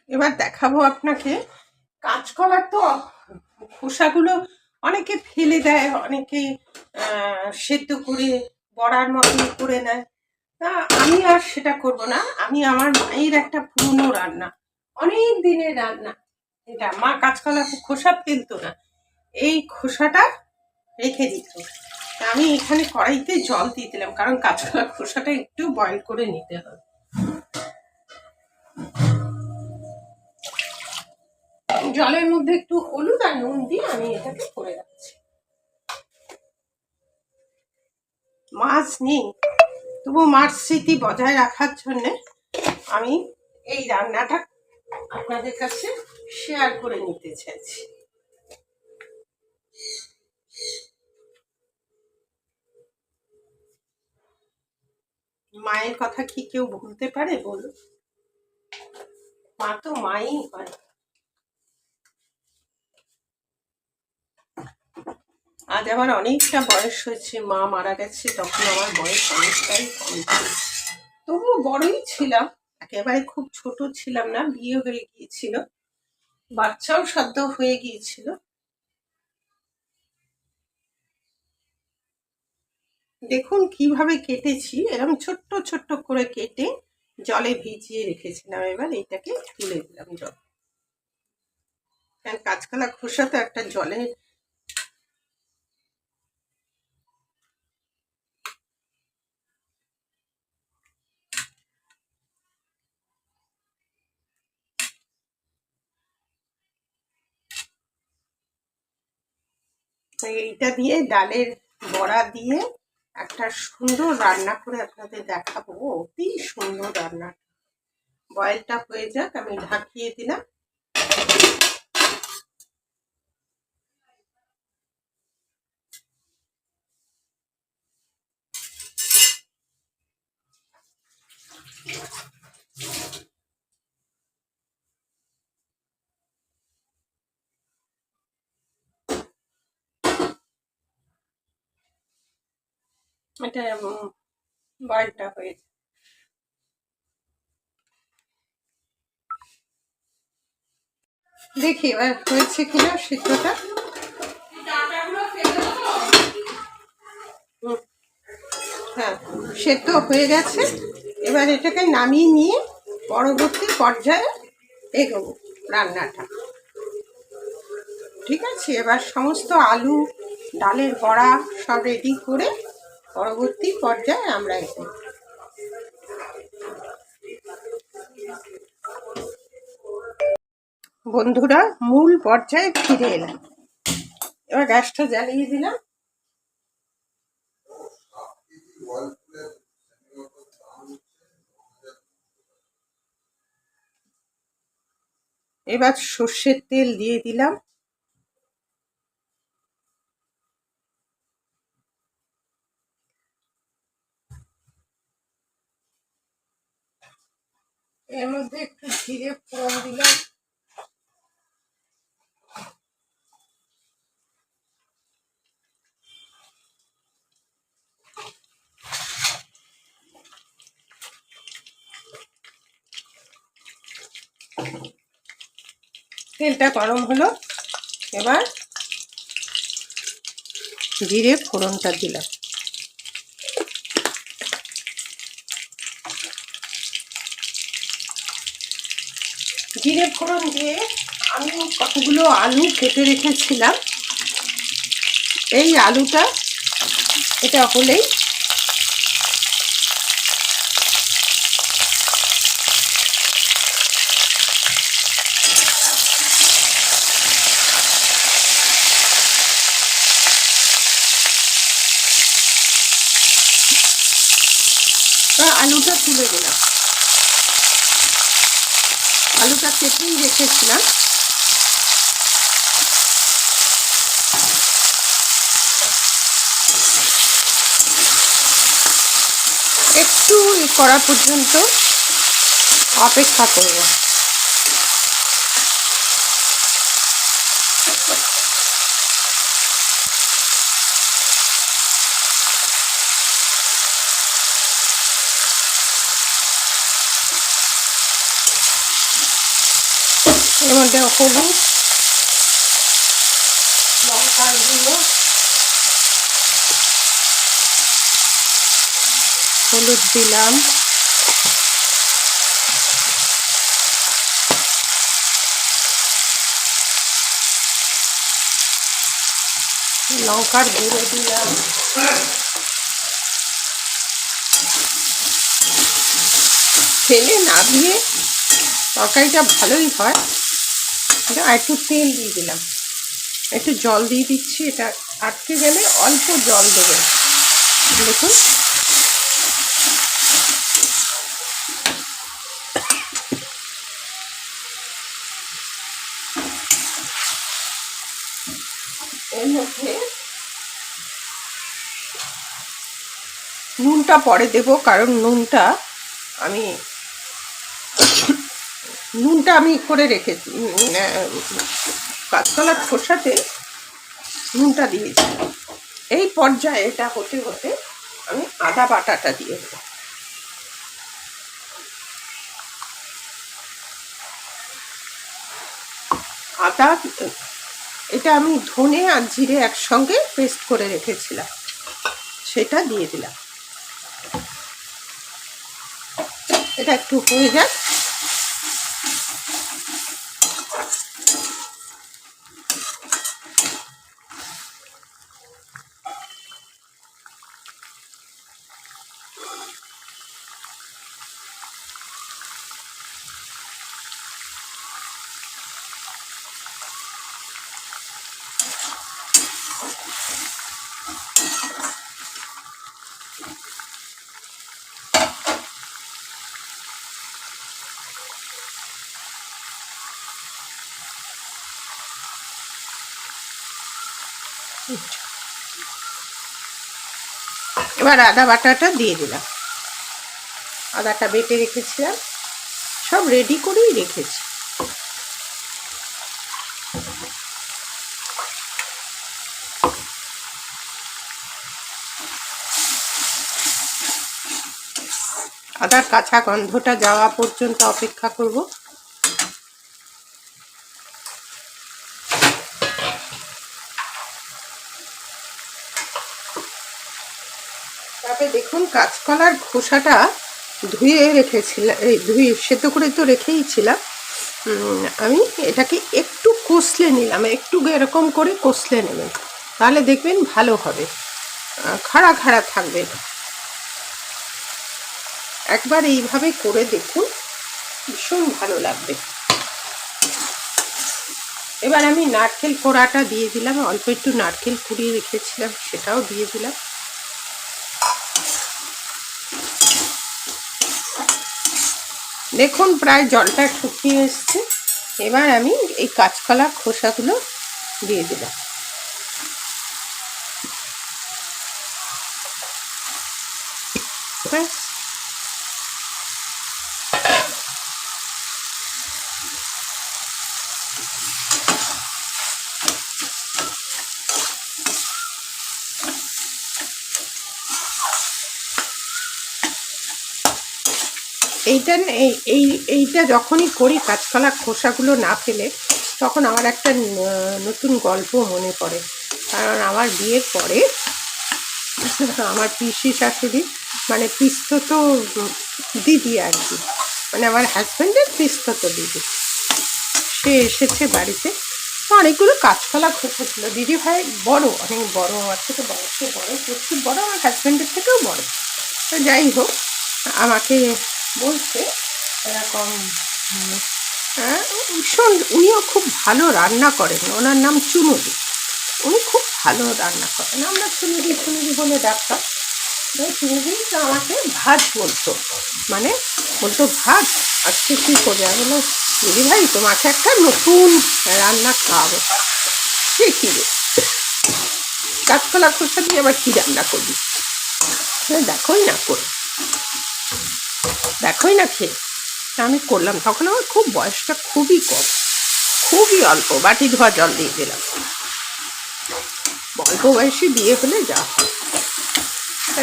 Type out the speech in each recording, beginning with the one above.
এবার দেখাবো আপনাকে কাঁচকলার তো খোসাগুলো অনেকে ফেলে দেয়, অনেকে সেদ্ধ করে বড়ার মতন করে নেয়। তা আমি আর সেটা করব না। আমি আমার মায়ের একটা পুরনো রান্না, অনেক দিনের রান্না, এটা মা কাঁচকলা খোসা ফেলতো না, এই খোসাটা রেখে দিত। তা আমি এখানে কড়াইতে জল দিয়ে দিলাম, কারণ কাঁচকলা খোসাটা একটু বয়েল করে নিতে হবে। জলের মধ্যে একটু হলুদ আর নুন দিয়ে আমি এটাকে করে রাখছি। মাছ নেই, তবু মাছ স্মৃতি বজায় রাখার জন্য আমি এই রান্নাটা আপনাদের কাছে শেয়ার করে নিতে চাইছি। মায়ের কথা কি কেউ ভুলতে পারে বলুন? মা তো মাই হয়। আজ আমার অনেকটা বয়স হয়েছে, মা মারা গেছে তখন আমার বয়স অনেকটাই কম ছিল, তবুও বড়ই ছিলাম, একেবারে খুব ছোট ছিলাম না। বিয়ে হয়ে গিয়েছিল, বাচ্চাও সদ্য হয়ে গিয়েছিল। দেখুন কিভাবে কেটেছি, এরকম ছোট্ট ছোট্ট করে কেটে জলে ভিজিয়ে রেখেছিলাম। এবার এটাকে তুলে দিলাম জল, কারণ কাঁচকলা খোসা তো একটা জলে। এইটা দিয়ে ডালের বড়া দিয়ে একটা সুন্দর রান্না করে আপনাদের দেখাবো, অতি সুন্দর রান্না। বয়েলটা হয়ে যাক, আমি ঢাকিয়ে দিলাম। এটা বয়েলটা হয়ে যাক। দেখি এবার হয়েছে কিনা সিদ্ধটা। হ্যাঁ, সেদ্ধ হয়ে গেছে। এবার এটাকে নামিয়ে নিয়ে পরবর্তী পর্যায়ে এগোবো রান্নাটা। ঠিক আছে, এবার সমস্ত আলু, ডালের বড়া সব রেডি করে পরবর্তী পর্যায়ে আমরা এগোবো। বন্ধুরা, মূল পর্যায়ে ফিরে এলাম। এবার গ্যাসটা জ্বালিয়ে দিলাম। এবার সর্ষের তেল দিয়ে দিলাম। এর মধ্যে একটু জিরে ফোড়ন দিলাম। তেলটা গরম হলো, এবার জিরে ফোড়নটা দিলাম। জিরে ফোড়ন দিয়ে আমি কতগুলো আলু কেটে রেখেছিলাম, এই আলুটা এটা হলেই আলুটা তুলে দিলাম। আলুটা কেটেই রেখেছিলাম। একটু করা পর্যন্ত অপেক্ষা করব। এর মধ্যে হলুদ, লঙ্কার গুঁড়ো, হলুদ দিলাম, লঙ্কার গুঁড়ো দিলাম, ফেলে না দিয়ে তরকারিটা ভালোই হয়। আর একটু তেল দিয়ে দিলাম, একটু জল দিয়ে দিচ্ছি, এটা আটকে গেলে অল্প জল দেবেন। দেখুন এর মধ্যে নুনটা পরে দেব, কারণ নুনটা আমি করে রেখেছি, কাঁচকলার খোসাতে নুনটা দিয়েছি। এই পর্যায়ে এটা হতে হতে আমি আদা বাটাটা দিয়ে দেবো। আদা, এটা আমি ধনে আর জিরে একসঙ্গে পেস্ট করে রেখেছিলাম, সেটা দিয়ে দিলাম। এটা একটু হয়ে যাক। এবার আদা বাটাটা দিয়ে দিলাম। আদাটা বেটে রেখেছিলাম, সব রেডি করেই রেখেছি। আদার কাঁচা গন্ধটা যাওয়া পর্যন্ত অপেক্ষা করব। তারপরে দেখুন কাঁচকলার খোসাটা ধুয়ে রেখেছিলাম, ধুয়ে সেদ্ধ করে তো রেখেই ছিলাম। আমি এটাকে একটু কষলে নিলাম, একটু এরকম করে কষলে নেবেন, তাহলে দেখবেন ভালো হবে, খাড়া খাড়া থাকবে। একবার এইভাবে করে দেখুন, ভীষণ ভালো লাগবে। এবার আমি নারকেল কোড়াটা দিয়ে দিলাম, অল্প একটু নারকেল কুড়িয়ে রেখেছিলাম, সেটাও দিয়ে দিলাম। দেখুন প্রায় জলটা শুকিয়ে এসছে। এবার আমি এই কাঁচকলার খোসাগুলো দিয়ে দিলাম। এইটা যখনই করি কাঁচকলার খোসাগুলো না ফেলে, তখন আমার একটা নতুন গল্প মনে পড়ে। কারণ আমার বিয়ের পরে আমার পিসি শাশুড়ি, মানে পিস্তত দিদি আর কি, মানে আমার হাজব্যান্ডের পিস্তত দিদি, সে এসেছে বাড়িতে। অনেকগুলো কাঁচকলা খোসা ছিল। দিদি ভাই বড়, অনেক বড়, আমার থেকে বয়সে বড়, প্রচুর বড়, আমার হাজব্যান্ডের থেকেও বড়। তো যাই হোক, আমাকে বলছে এরকম, ভীষণ, উনিও খুব ভালো রান্না করেন, ওনার নাম চুনুদি, উনি খুব ভালো রান্না করেন, আমরা চুনুদি বলে ডাকতাম। চুনুদি তো আমাকে ভাত বলতো, মানে বলতো ভাত আজকে কী করবে। আমি বললাম দিদি ভাই তোমাকে একটা নতুন রান্না খাওয়াবো। সে কী রে, কাঁচকলা খোসা দিয়ে আবার কী রান্না করবি, দেখোই না খেয়ে। আমি করলাম, তখন আমার খুব বয়সটা খুবই কম, খুবই অল্প, বাটি ধোয়া জল দিয়ে দিলাম। অল্প বয়সে বিয়ে হলে যা হয়।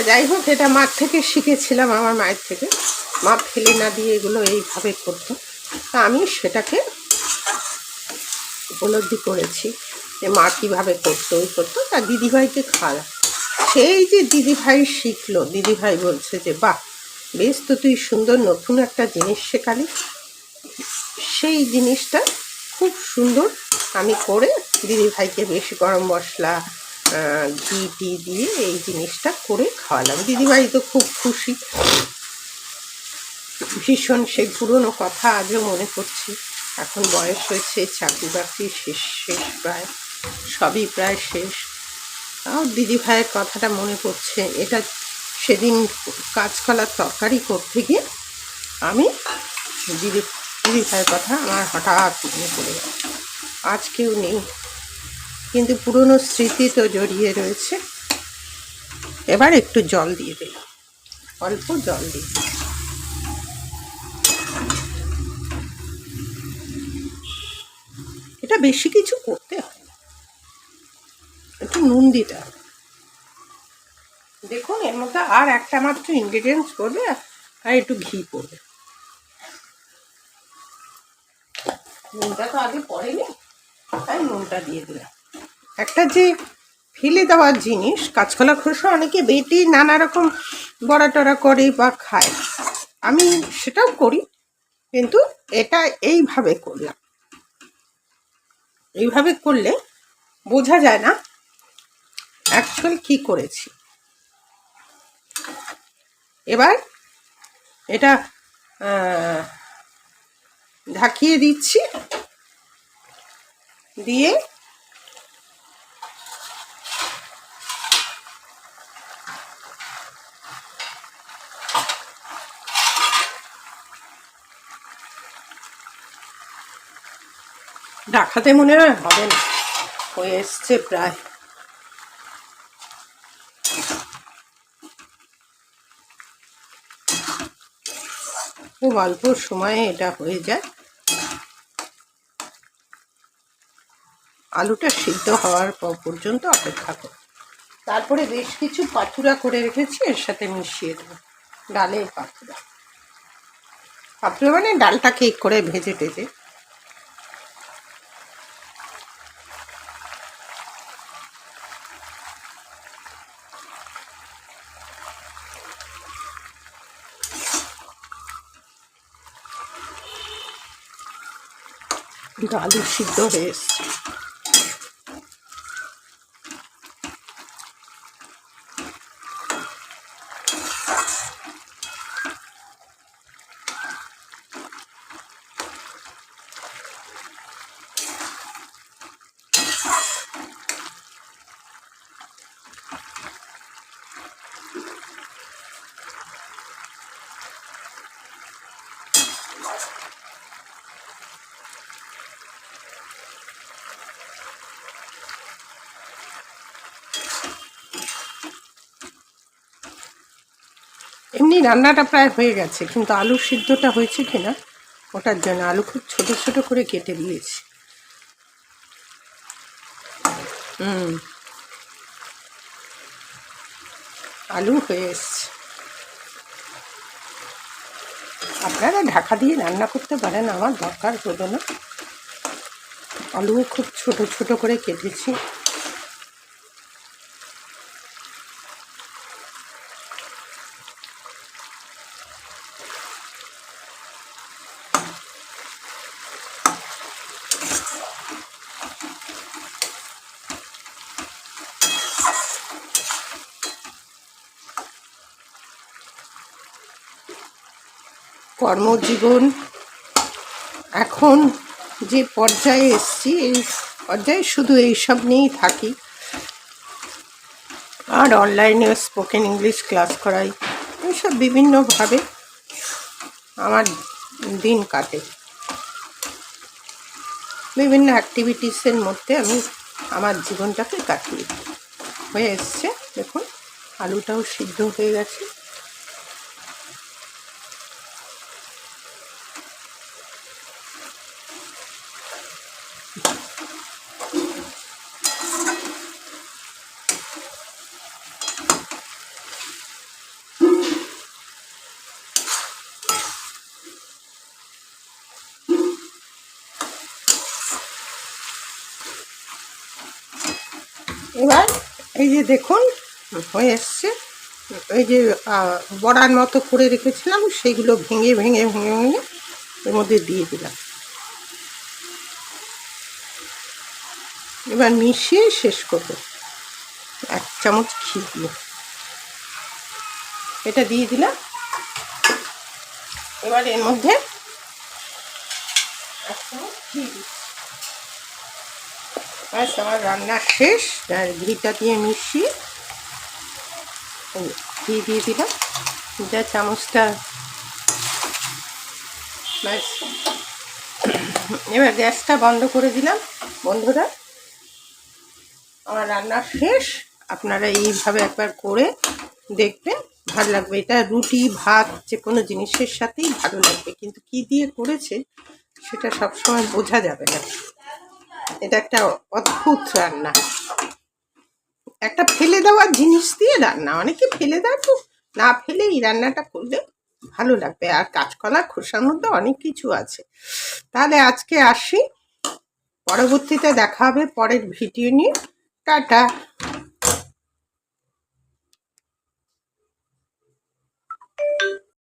যাই হোক, এটা মার থেকে শিখেছিলাম, আমার মায়ের থেকে। মা ফেলে না দিয়ে এগুলো এইভাবে করতো, তা আমি সেটাকে উপলব্ধি করেছি যে মা কীভাবে করতো ওই করতো, তার দিদিভাইকে খাওয়া। সেই যে দিদিভাই শিখলো, দিদিভাই বলছে যে বাহ বেশ তো তুই সুন্দর নতুন একটা জিনিস শেখালি। সেই জিনিসটা খুব সুন্দর আমি করে দিদিভাইকে বেশ গরম মশলা ঘি টি দিয়ে এই জিনিসটা করে খাওয়ালাম। দিদিভাই তো খুব খুশি, ভীষণ সেই পুরনো কথা আজও মনে করছি। এখন বয়স হয়েছে, চাকরি বাকরি শেষ শেষ প্রায় সবই প্রায় শেষ, তাও দিদিভাইয়ের কথাটা মনে পড়ছে। এটা সেদিন কাঁচকলার তরকারি করতে গিয়ে আমি দিদিভাইয়ের কথা আমার হঠাৎ মনে পড়ে গেল। আজকেও নেই, কিন্তু পুরনো স্মৃতি তো জড়িয়ে রয়েছে। এবার একটু জল দিয়ে দিলাম, অল্প জল দিয়ে। এটা বেশি কিছু করতে হয় না, একটু নুন দিতে হবে। দেখুন এর মধ্যে আর একটা মাত্র ইনগ্রেডিয়েন্টস পড়বে, আর একটু ঘি পড়বে। নুনটা তো আগে পড়েনি, তাই নুনটা দিয়ে দিলাম। একটা যে ফেলে দেওয়ার জিনিস, কাঁচকলা খোসা অনেকে বেটে নানা রকম বড়া টড়া করে বা খায়, আমি সেটাও করি, কিন্তু এটা এইভাবে করলাম। এইভাবে করলে বোঝা যায় না অ্যাকচুয়াল কি করেছি। এবার এটা ঢাকিয়ে দিচ্ছি, দিয়ে ঢাকাতে মনে হয় হবে না, হয়ে এসছে প্রায়। খুব অল্প সময়ে এটা হয়ে যায়। আলুটা সিদ্ধ হওয়ার পর্যন্ত অপেক্ষা করব। তারপরে বেশ কিছু পাতুড়া করে রেখেছি, এর সাথে মিশিয়ে দেবো। ডালের পাতুড়া, পাতুড়া মানে ডালটা কেক করে ভেজে টেজে। আলু সিদ্ধ হয়ে এসছে। এমনি রান্নাটা প্রায় হয়ে গেছে, কিন্তু আলু সিদ্ধটা হয়েছে কিনা ওটার জন্য আলু খুব ছোট ছোট করে কেটে দিয়েছি। আলু হয়ে এসছে। আপনারা ঢাকা দিয়ে রান্না করতে পারেন, আমার দরকার হলো না। আলুও খুব ছোট ছোট করে কেটেছি। কর্মজীবন এখন যে পর্যায়ে এসছি, এই পর্যায়ে শুধু এইসব নিয়েই থাকি। আর অনলাইনে স্পোকেন ইংলিশ ক্লাস করাই, এইসব বিভিন্নভাবে আমার দিন কাটে। বিভিন্ন অ্যাক্টিভিটিসের মধ্যে আমি আমার জীবনটাকে কাটিয়ে হয়ে এসছে। দেখুন আলুটাও সিদ্ধ হয়ে গেছে। এবার এই যে দেখুন হয়ে এসছে, এই যে বড়ার মতো করে রেখেছিলাম সেইগুলো ভেঙে ভেঙে ভেঙে ভেঙে এর মধ্যে দিয়ে দিলাম। এবার মিশিয়ে শেষ করব 1 চামচ ঘি দিয়ে। এটা দিয়ে দিলাম। এবার এর মধ্যে 1 চামচ ঘি দিচ্ছি। ব্যাস আমার রান্না শেষ। ঘিটা দিয়ে মিশিয়ে ঘি দিয়ে দিলাম, যা চামচটা। ব্যাস এবার গ্যাসটা বন্ধ করে দিলাম। বন্ধুরা, আমার রান্না শেষ। আপনারা এইভাবে একবার করে দেখবেন, ভালো লাগবে। এটা রুটি ভাত যে কোনো জিনিসের সাথেই ভালো লাগবে, কিন্তু কি দিয়ে করেছে সেটা সবসময় বোঝা যাবে না। এটা একটা অদ্ভুত রান্না, একটা ফেলে দেওয়ার জিনিস দিয়ে রান্না। অনেকে ফেলে দেয়, তো না ফেলে এই রান্নাটা করলে ভালো লাগবে। আর কাঁচকলার খোসার মধ্যে অনেক কিছু আছে। তাহলে আজকে আসি, পরবর্তীতে দেখা হবে পরের ভিডিও নিয়ে। টাটা।